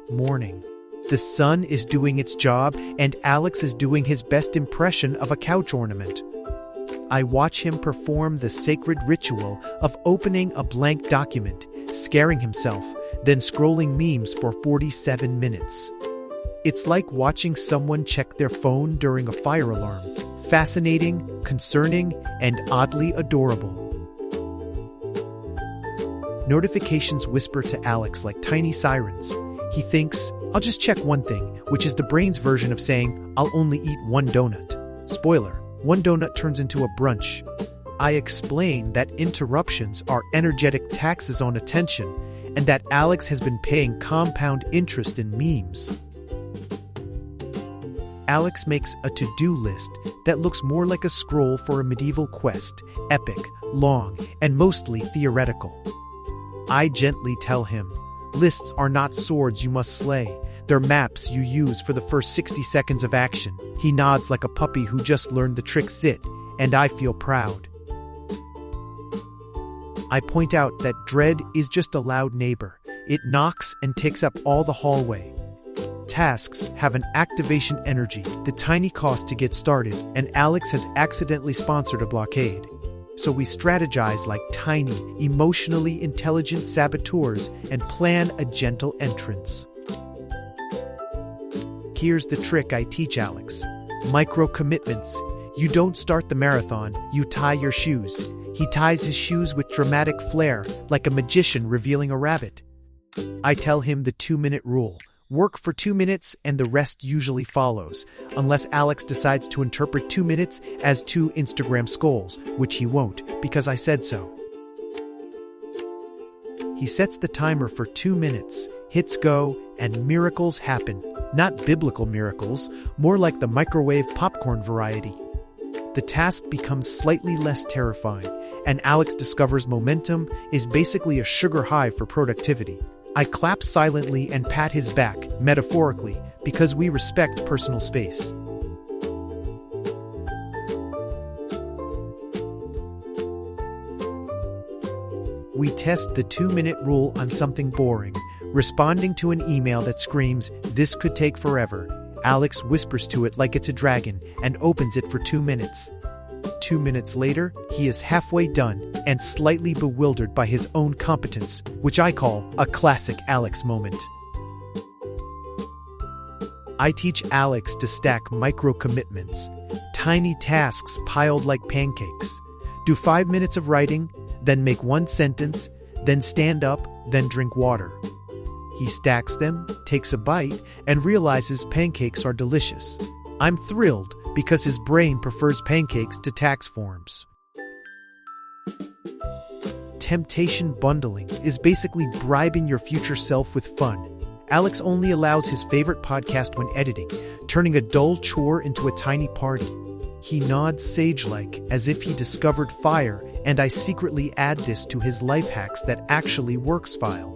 morning. The sun is doing its job, and Alex is doing his best impression of a couch ornament. I watch him perform the sacred ritual of opening a blank document, scaring himself, then scrolling memes for 47 minutes. It's like watching someone check their phone during a fire alarm. Fascinating, concerning, and oddly adorable. Notifications whisper to Alex like tiny sirens. He thinks, I'll just check one thing, which is the brain's version of saying, I'll only eat one donut. Spoiler, one donut turns into a brunch. I explain that interruptions are energetic taxes on attention, and that Alex has been paying compound interest in memes. Alex makes a to-do list that looks more like a scroll for a medieval quest, epic, long, and mostly theoretical. I gently tell him, lists are not swords you must slay. They're maps you use for the first 60 seconds of action. He nods like a puppy who just learned the trick sit, and I feel proud. I point out that dread is just a loud neighbor. It knocks and takes up all the hallway. Tasks have an activation energy, the tiny cost to get started, and Alex has accidentally sponsored a blockade. So we strategize like tiny, emotionally intelligent saboteurs and plan a gentle entrance. Here's the trick I teach Alex. Micro-commitments. You don't start the marathon, you tie your shoes. He ties his shoes with dramatic flair, like a magician revealing a rabbit. I tell him the 2-minute rule. Work for 2 minutes and the rest usually follows, unless Alex decides to interpret 2 minutes as 2 Instagram skulls, which he won't, because I said so. He sets the timer for 2 minutes, hits go, and miracles happen. Not biblical miracles, more like the microwave popcorn variety. The task becomes slightly less terrifying, and Alex discovers momentum is basically a sugar high for productivity. I clap silently and pat his back, metaphorically, because we respect personal space. We test the 2-minute rule on something boring, responding to an email that screams, "This could take forever." Alex whispers to it like it's a dragon and opens it for 2 minutes. 2 minutes later, he is halfway done and slightly bewildered by his own competence, which I call a classic Alex moment. I teach Alex to stack micro-commitments, tiny tasks piled like pancakes. Do 5 minutes of writing, then make 1 sentence, then stand up, then drink water. He stacks them, takes a bite, and realizes pancakes are delicious. I'm thrilled because his brain prefers pancakes to tax forms. Temptation bundling is basically bribing your future self with fun. Alex only allows his favorite podcast when editing, turning a dull chore into a tiny party. He nods sage-like as if he discovered fire, and I secretly add this to his life hacks that actually works file.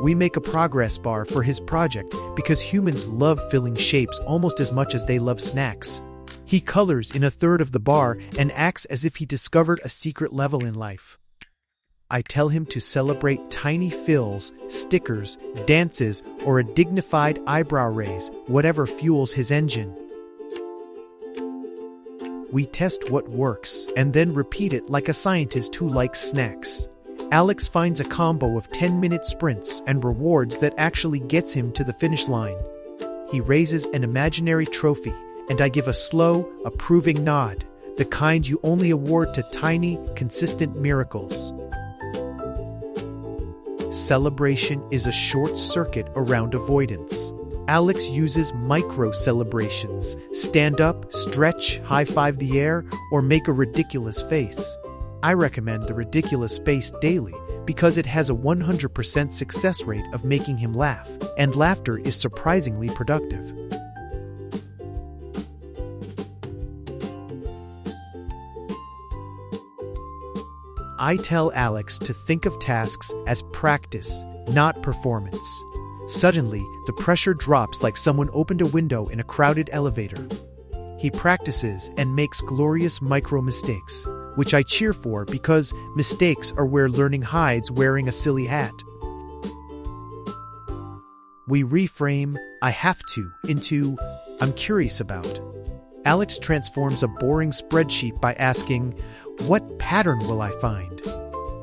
We make a progress bar for his project because humans love filling shapes almost as much as they love snacks. He colors in a third of the bar and acts as if he discovered a secret level in life. I tell him to celebrate tiny fills, stickers, dances, or a dignified eyebrow raise, whatever fuels his engine. We test what works and then repeat it like a scientist who likes snacks. Alex finds a combo of 10-minute sprints and rewards that actually gets him to the finish line. He raises an imaginary trophy, and I give a slow, approving nod, the kind you only award to tiny, consistent miracles. Celebration is a short circuit around avoidance. Alex uses micro-celebrations, stand up, stretch, high-five the air, or make a ridiculous face. I recommend the ridiculous face daily because it has a 100% success rate of making him laugh, and laughter is surprisingly productive. I tell Alex to think of tasks as practice, not performance. Suddenly, the pressure drops like someone opened a window in a crowded elevator. He practices and makes glorious micro-mistakes, which I cheer for because mistakes are where learning hides wearing a silly hat. We reframe "I have to" into "I'm curious about." Alex transforms a boring spreadsheet by asking, "What pattern will I find?"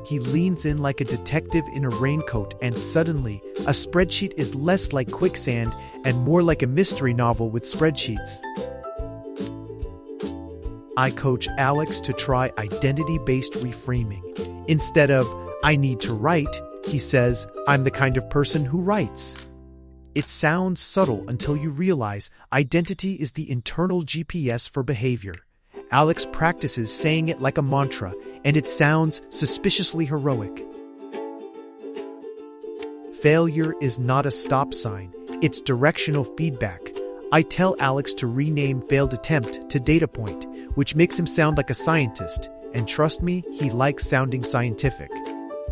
He leans in like a detective in a raincoat, and suddenly, a spreadsheet is less like quicksand and more like a mystery novel with spreadsheets. I coach Alex to try identity-based reframing. Instead of "I need to write," he says, "I'm the kind of person who writes." It sounds subtle until you realize identity is the internal GPS for behavior. Alex practices saying it like a mantra, and it sounds suspiciously heroic. Failure is not a stop sign, it's directional feedback. I tell Alex to rename failed attempt to data point, which makes him sound like a scientist, and trust me, he likes sounding scientific.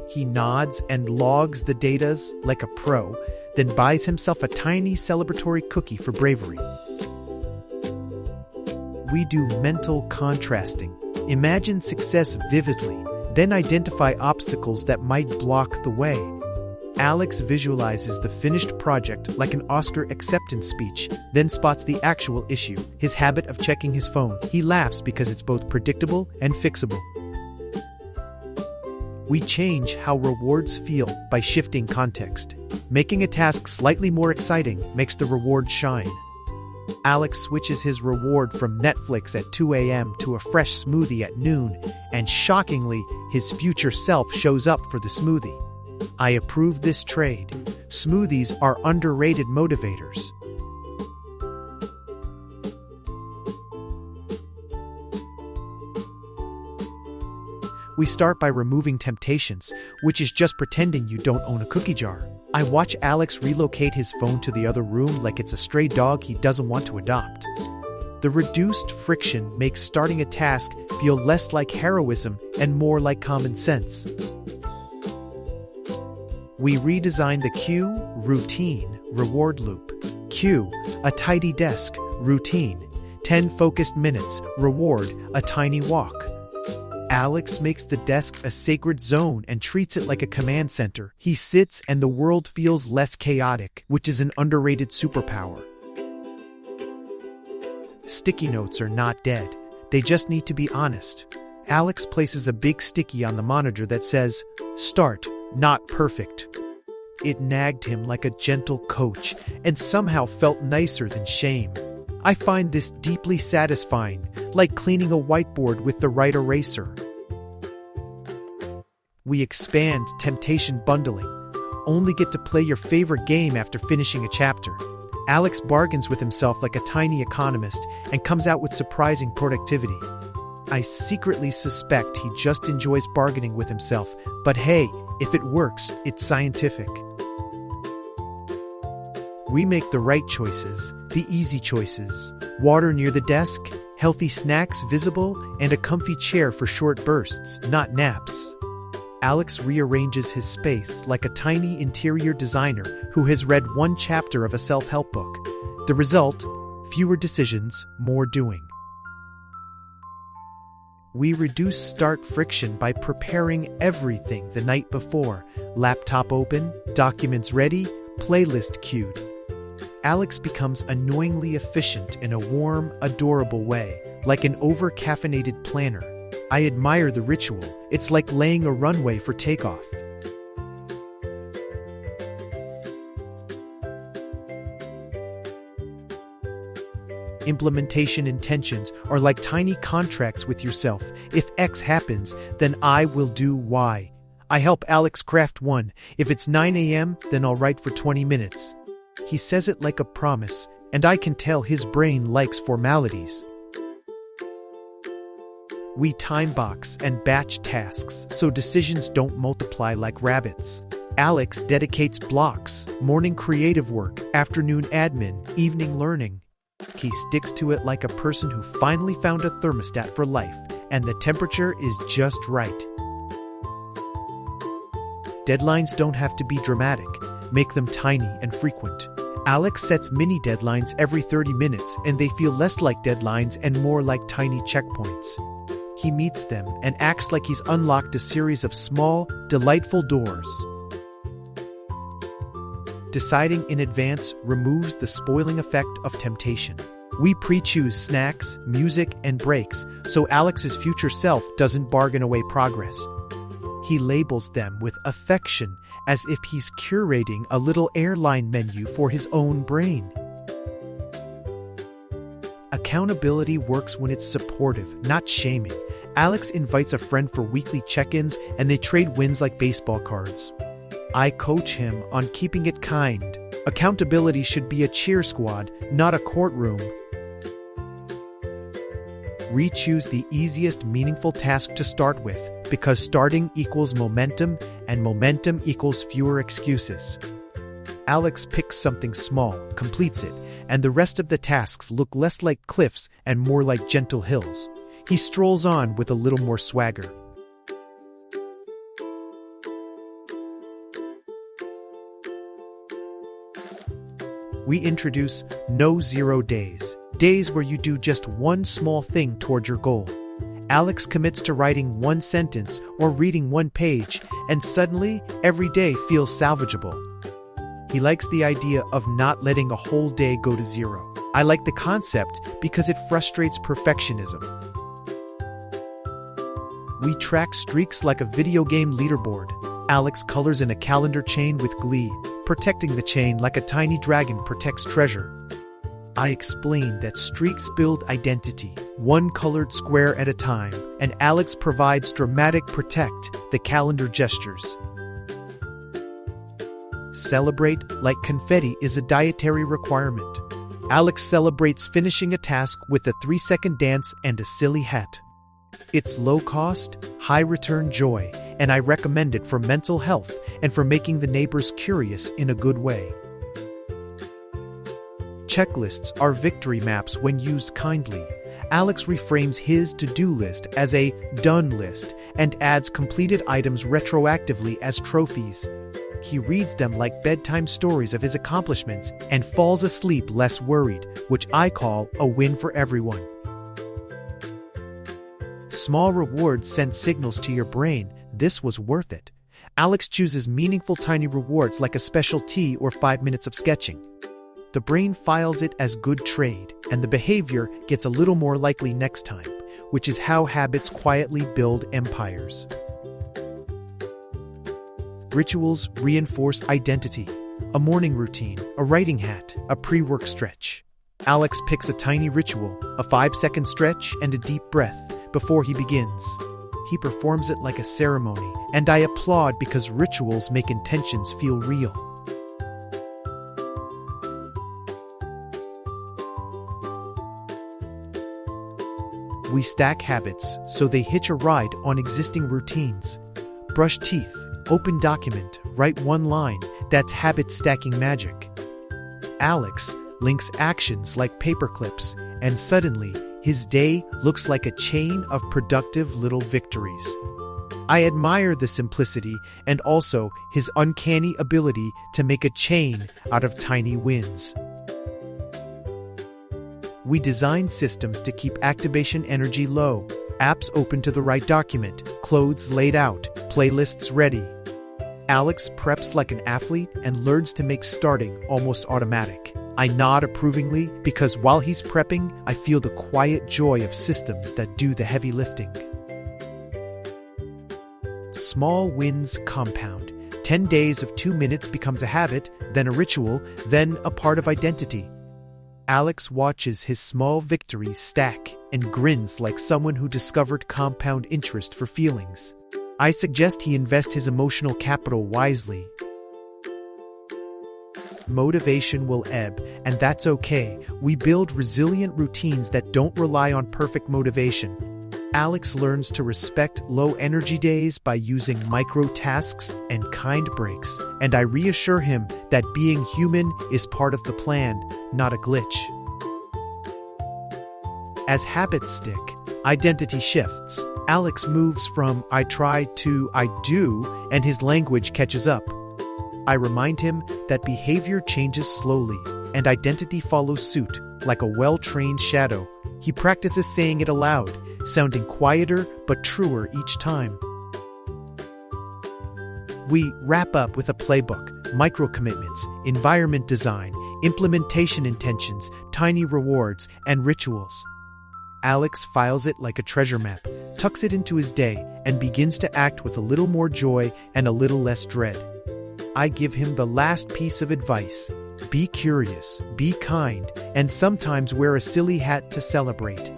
He nods and logs the datas like a pro, then buys himself a tiny celebratory cookie for bravery. We do mental contrasting. Imagine success vividly, then identify obstacles that might block the way. Alex visualizes the finished project like an Oscar acceptance speech, then spots the actual issue, his habit of checking his phone. He laughs because it's both predictable and fixable. We change how rewards feel by shifting context. Making a task slightly more exciting makes the reward shine. Alex switches his reward from Netflix at 2 a.m. to a fresh smoothie at noon, and shockingly, his future self shows up for the smoothie. I approve this trade. Smoothies are underrated motivators. We start by removing temptations, which is just pretending you don't own a cookie jar. I watch Alex relocate his phone to the other room like it's a stray dog he doesn't want to adopt. The reduced friction makes starting a task feel less like heroism and more like common sense. We redesign the cue, routine, reward loop. Cue, a tidy desk, routine. 10 focused minutes, reward, a tiny walk. Alex makes the desk a sacred zone and treats it like a command center. He sits and the world feels less chaotic, which is an underrated superpower. Sticky notes are not dead. They just need to be honest. Alex places a big sticky on the monitor that says, "Start, not perfect." It nagged him like a gentle coach and somehow felt nicer than shame. I find this deeply satisfying, like cleaning a whiteboard with the right eraser. We expand temptation bundling. Only get to play your favorite game after finishing a chapter. Alex bargains with himself like a tiny economist and comes out with surprising productivity. I secretly suspect he just enjoys bargaining with himself, but hey, if it works, it's scientific. We make the right choices, the easy choices. Water near the desk, healthy snacks visible, and a comfy chair for short bursts, not naps. Alex rearranges his space like a tiny interior designer who has read one chapter of a self-help book. The result? Fewer decisions, more doing. We reduce start friction by preparing everything the night before. Laptop open, documents ready, playlist queued. Alex becomes annoyingly efficient in a warm, adorable way, like an over-caffeinated planner. I admire the ritual. It's like laying a runway for takeoff. Implementation intentions are like tiny contracts with yourself. If X happens, then I will do Y. I help Alex craft one. If it's 9 a.m., then I'll write for 20 minutes. He says it like a promise, and I can tell his brain likes formalities. We time box and batch tasks so decisions don't multiply like rabbits. Alex dedicates blocks: morning creative work, afternoon admin, evening learning. He sticks to it like a person who finally found a thermostat for life, and the temperature is just right. Deadlines don't have to be dramatic. Make them tiny and frequent. Alex sets mini deadlines every 30 minutes, and they feel less like deadlines and more like tiny checkpoints. He meets them and acts like he's unlocked a series of small, delightful doors. Deciding in advance removes the spoiling effect of temptation. We pre-choose snacks, music, and breaks, so Alex's future self doesn't bargain away progress. He labels them with affection, as if he's curating a little airline menu for his own brain. Accountability works when it's supportive, not shaming. Alex invites a friend for weekly check-ins, and they trade wins like baseball cards. I coach him on keeping it kind. Accountability should be a cheer squad, not a courtroom. We choose the easiest meaningful task to start with, because starting equals momentum, and momentum equals fewer excuses. Alex picks something small, completes it, and the rest of the tasks look less like cliffs and more like gentle hills. He strolls on with a little more swagger. We introduce No 0 days. Days where you do just one small thing toward your goal. Alex commits to writing one sentence or reading one page, and suddenly, every day feels salvageable. He likes the idea of not letting a whole day go to zero. I like the concept because it frustrates perfectionism. We track streaks like a video game leaderboard. Alex colors in a calendar chain with glee, protecting the chain like a tiny dragon protects treasure. I explain that streaks build identity, one colored square at a time, and Alex provides dramatic protect, the calendar gestures. Celebrate like confetti is a dietary requirement. Alex celebrates finishing a task with a 3-second dance and a silly hat. It's low-cost, high-return joy, and I recommend it for mental health and for making the neighbors curious in a good way. Checklists are victory maps when used kindly. Alex reframes his to-do list as a done list and adds completed items retroactively as trophies. He reads them like bedtime stories of his accomplishments and falls asleep less worried, which I call a win for everyone. Small rewards send signals to your brain, this was worth it. Alex chooses meaningful tiny rewards like a special tea or 5 minutes of sketching. The brain files it as good trade, and the behavior gets a little more likely next time, which is how habits quietly build empires. Rituals reinforce identity. A morning routine, a writing hat, a pre-work stretch. Alex picks a tiny ritual, a 5-second stretch and a deep breath, before he begins. He performs it like a ceremony, and I applaud because rituals make intentions feel real. We stack habits so they hitch a ride on existing routines. Brush teeth, open document, write one line, that's habit stacking magic. Alex links actions like paperclips, and suddenly, his day looks like a chain of productive little victories. I admire the simplicity and also his uncanny ability to make a chain out of tiny wins. We design systems to keep activation energy low. Apps open to the right document, clothes laid out, playlists ready. Alex preps like an athlete and learns to make starting almost automatic. I nod approvingly because while he's prepping, I feel the quiet joy of systems that do the heavy lifting. Small wins compound. 10 days of 2 minutes becomes a habit, then a ritual, then a part of identity. Alex watches his small victories stack and grins like someone who discovered compound interest for feelings. I suggest he invest his emotional capital wisely. Motivation will ebb, and that's okay. We build resilient routines that don't rely on perfect motivation. Alex learns to respect low-energy days by using micro-tasks and kind breaks, and I reassure him that being human is part of the plan, not a glitch. As habits stick, identity shifts. Alex moves from I try to I do, and his language catches up. I remind him that behavior changes slowly, and identity follows suit, like a well-trained shadow. He practices saying it aloud, sounding quieter but truer each time. We wrap up with a playbook, micro-commitments, environment design, implementation intentions, tiny rewards, and rituals. Alex files it like a treasure map, tucks it into his day, and begins to act with a little more joy and a little less dread. I give him the last piece of advice. Be curious, be kind, and sometimes wear a silly hat to celebrate.